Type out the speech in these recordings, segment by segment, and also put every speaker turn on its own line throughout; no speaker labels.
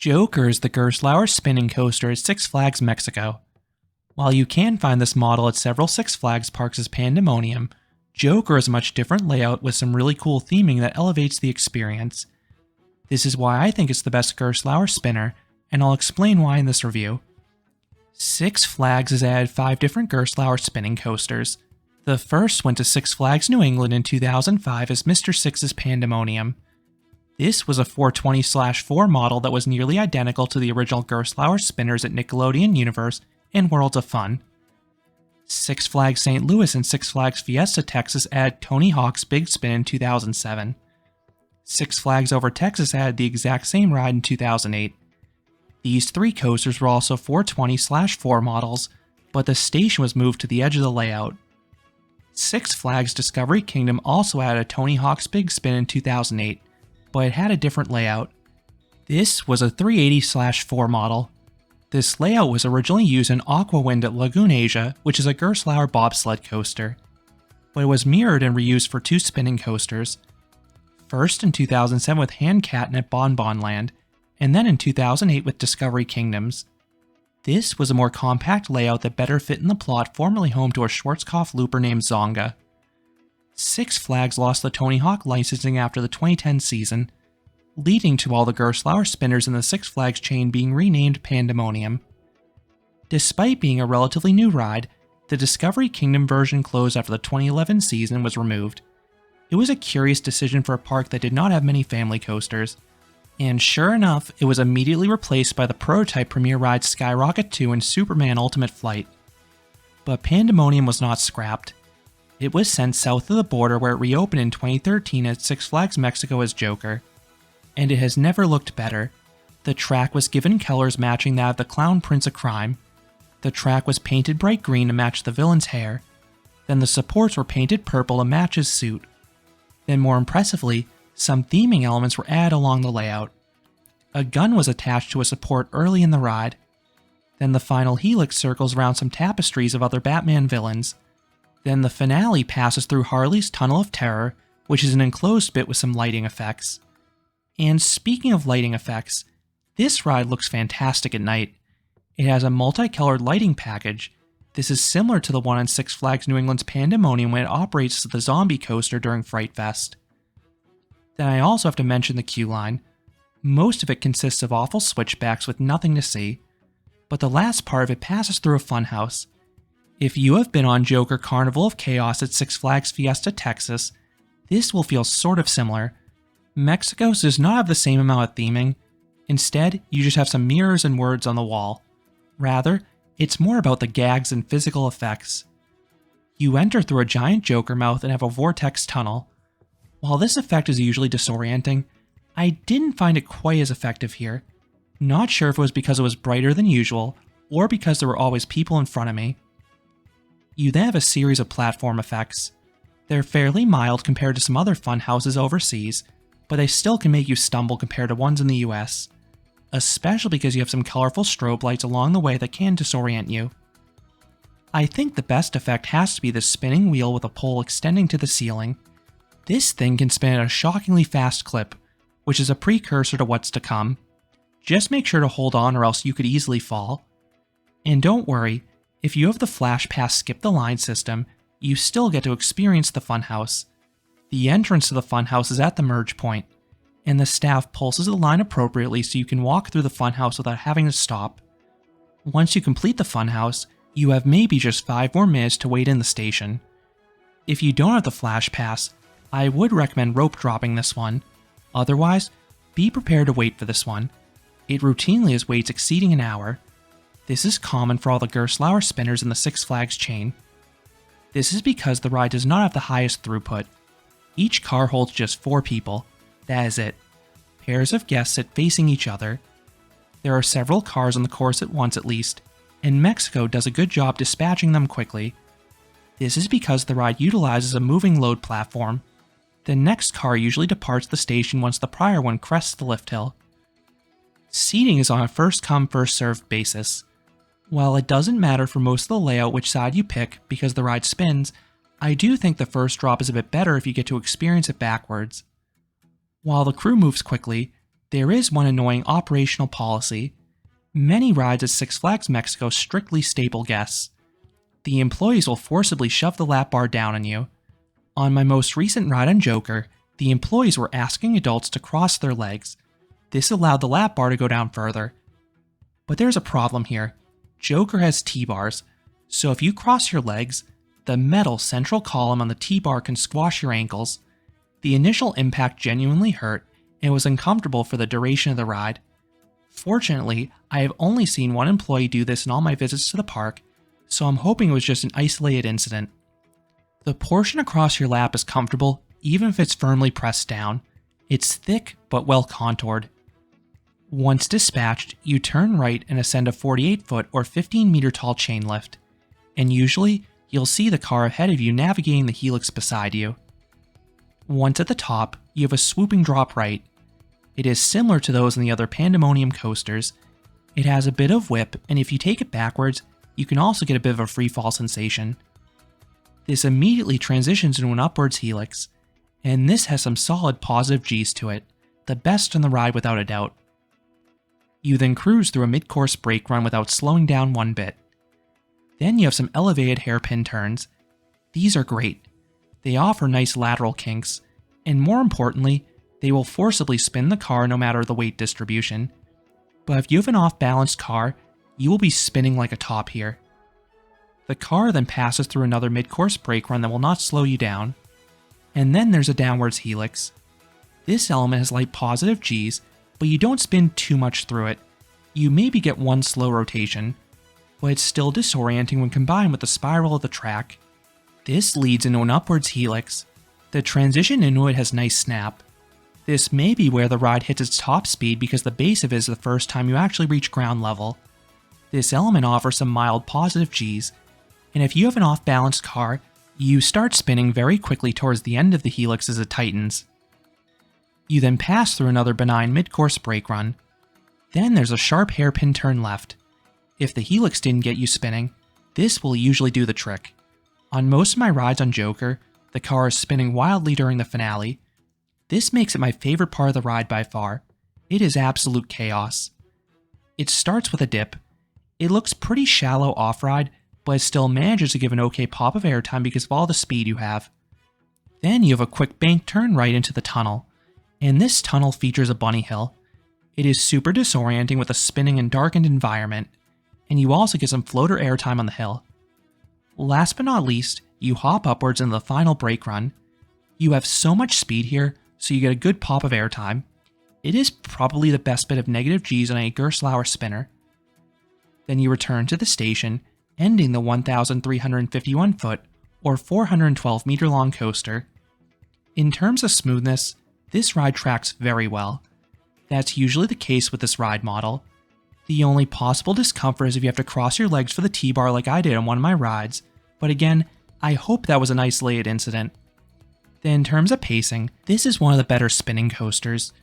Joker is the Gerstlauer spinning coaster at Six Flags Mexico. While you can find this model at several Six Flags parks as Pandemonium, Joker is a much different layout with some really cool theming that elevates the experience. This is why I think it's the best Gerstlauer spinner, and I'll explain why in this review. Six Flags has added 5 different Gerstlauer spinning coasters. The first went to Six Flags New England in 2005 as Mr. Six's Pandemonium. This was a 420/4 model that was nearly identical to the original Gerstlauer spinners at Nickelodeon Universe and Worlds of Fun. Six Flags St. Louis and Six Flags Fiesta Texas added Tony Hawk's Big Spin in 2007. Six Flags Over Texas added the exact same ride in 2008. These 3 coasters were also 420/4 models, but the station was moved to the edge of the layout. Six Flags Discovery Kingdom also added a Tony Hawk's Big Spin in 2008, but it had a different layout. This was a 380/4 model. This layout was originally used in Aquawind at Lagoon Asia, which is a Gerstlauer bobsled coaster, but it was mirrored and reused for 2 spinning coasters. First in 2007 with Handcat at Bon Bon Land, and then in 2008 with Discovery Kingdoms. This was a more compact layout that better fit in the plot formerly home to a Schwarzkopf looper named Zonga. Six Flags lost the Tony Hawk licensing after the 2010 season, leading to all the Gerstlauer spinners in the Six Flags chain being renamed Pandemonium. Despite being a relatively new ride, the Discovery Kingdom version closed after the 2011 season and was removed. It was a curious decision for a park that did not have many family coasters, and sure enough, it was immediately replaced by the prototype premiere ride Skyrocket 2 and Superman Ultimate Flight. But Pandemonium was not scrapped. It was sent south of the border where it reopened in 2013 at Six Flags Mexico as Joker. And it has never looked better. The track was given colors matching that of the Clown Prince of Crime. The track was painted bright green to match the villain's hair. Then the supports were painted purple to match his suit. Then more impressively, some theming elements were added along the layout. A gun was attached to a support early in the ride. Then the final helix circles around some tapestries of other Batman villains. Then the finale passes through Harley's Tunnel of Terror, which is an enclosed bit with some lighting effects. And speaking of lighting effects, this ride looks fantastic at night. It has a multicolored lighting package. This is similar to the one on Six Flags New England's Pandemonium when it operates as the zombie coaster during Fright Fest. Then I also have to mention the queue line. Most of it consists of awful switchbacks with nothing to see, but the last part of it passes through a funhouse. If you have been on Joker Carnival of Chaos at Six Flags Fiesta Texas, this will feel sort of similar. Mexico's does not have the same amount of theming. Instead, you just have some mirrors and words on the wall. Rather, it's more about the gags and physical effects. You enter through a giant Joker mouth and have a vortex tunnel. While this effect is usually disorienting, I didn't find it quite as effective here. Not sure if it was because it was brighter than usual, or because there were always people in front of me. You then have a series of platform effects. They're fairly mild compared to some other fun houses overseas, but they still can make you stumble compared to ones in the US, especially because you have some colorful strobe lights along the way that can disorient you. I think the best effect has to be the spinning wheel with a pole extending to the ceiling. This thing can spin at a shockingly fast clip, which is a precursor to what's to come. Just make sure to hold on or else you could easily fall. And don't worry, if you have the Flash Pass Skip the Line system, you still get to experience the funhouse. The entrance to the funhouse is at the merge point, and the staff pulses the line appropriately so you can walk through the funhouse without having to stop. Once you complete the funhouse, you have maybe just 5 more minutes to wait in the station. If you don't have the Flash Pass, I would recommend rope dropping this one. Otherwise, be prepared to wait for this one. It routinely has waits exceeding an hour. This is common for all the Gerstlauer spinners in the Six Flags chain. This is because the ride does not have the highest throughput. Each car holds just 4 people. That is it. Pairs of guests sit facing each other. There are several cars on the course at once at least, and Mexico does a good job dispatching them quickly. This is because the ride utilizes a moving load platform. The next car usually departs the station once the prior one crests the lift hill. Seating is on a first-come, first-served basis. While it doesn't matter for most of the layout which side you pick because the ride spins, I do think the first drop is a bit better if you get to experience it backwards. While the crew moves quickly, There is one annoying operational policy. Many rides at Six Flags Mexico strictly staple guests. The employees will forcibly shove the lap bar down on you. On my most recent ride on Joker, the employees were asking adults to cross their legs. This allowed the lap bar to go down further. But there's a problem here. Joker has T-bars, so if you cross your legs, the metal central column on the T-bar can squash your ankles. The initial impact genuinely hurt, and was uncomfortable for the duration of the ride. Fortunately, I have only seen one employee do this in all my visits to the park, so I'm hoping it was just an isolated incident. The portion across your lap is comfortable, even if it's firmly pressed down. It's thick but well contoured. Once dispatched, you turn right and ascend a 48-foot or 15-meter tall chain lift, and usually you'll see the car ahead of you navigating the helix beside you. Once at the top, you have a swooping drop right. It is similar to those in the other Pandemonium coasters. It has a bit of whip, and if you take it backwards, you can also get a bit of a free fall sensation. This immediately transitions into an upwards helix, and this has some solid positive G's to it, the best on the ride without a doubt. You then cruise through a mid-course brake run without slowing down one bit. Then you have some elevated hairpin turns. These are great. They offer nice lateral kinks, and more importantly, they will forcibly spin the car no matter the weight distribution. But if you have an off-balanced car, you will be spinning like a top here. The car then passes through another mid-course brake run that will not slow you down. And then there's a downwards helix. This element has light positive G's, but you don't spin too much through it. You maybe get one slow rotation, but it's still disorienting when combined with the spiral of the track. This leads into an upwards helix. The transition into it has nice snap. This may be where the ride hits its top speed because the base of it is the first time you actually reach ground level. This element offers some mild positive G's, and if you have an off-balanced car, you start spinning very quickly towards the end of the helix as it tightens. You then pass through another benign mid-course brake run. Then there's a sharp hairpin turn left. If the helix didn't get you spinning, this will usually do the trick. On most of my rides on Joker, the car is spinning wildly during the finale. This makes it my favorite part of the ride by far. It is absolute chaos. It starts with a dip. It looks pretty shallow off-ride, but it still manages to give an okay pop of airtime because of all the speed you have. Then you have a quick bank turn right into the tunnel, and this tunnel features a bunny hill. It is super disorienting with a spinning and darkened environment, and you also get some floater airtime on the hill. Last but not least, you hop upwards in the final brake run. You have so much speed here, so you get a good pop of airtime. It is probably the best bit of negative G's on a Gerstlauer spinner. Then you return to the station, ending the 1,351 foot or 412 meter long coaster. In terms of smoothness, this ride tracks very well. That's usually the case with this ride model. The only possible discomfort is if you have to cross your legs for the T-bar like I did on one of my rides, but again, I hope that was an isolated incident. Then in terms of pacing, this is one of the better spinning coasters.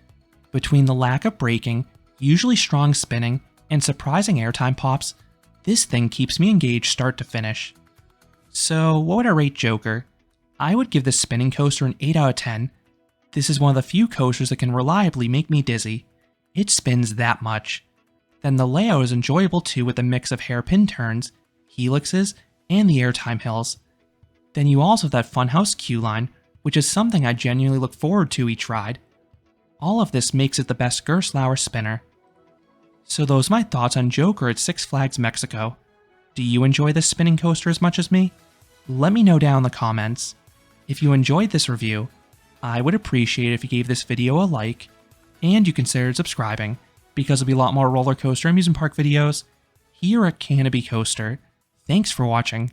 Between the lack of braking, usually strong spinning, and surprising airtime pops, this thing keeps me engaged start to finish. So what would I rate Joker? I would give this spinning coaster an 8 out of 10. This is one of the few coasters that can reliably make me dizzy. It spins that much. Then the layout is enjoyable too with a mix of hairpin turns, helixes, and the airtime hills. Then you also have that funhouse queue line, which is something I genuinely look forward to each ride. All of this makes it the best Gerstlauer spinner. So those are my thoughts on Joker at Six Flags Mexico. Do you enjoy this spinning coaster as much as me? Let me know down in the comments. If you enjoyed this review, I would appreciate it if you gave this video a like, and you considered subscribing, because there'll be a lot more roller coaster amusement park videos here at Canopy Coaster. Thanks for watching.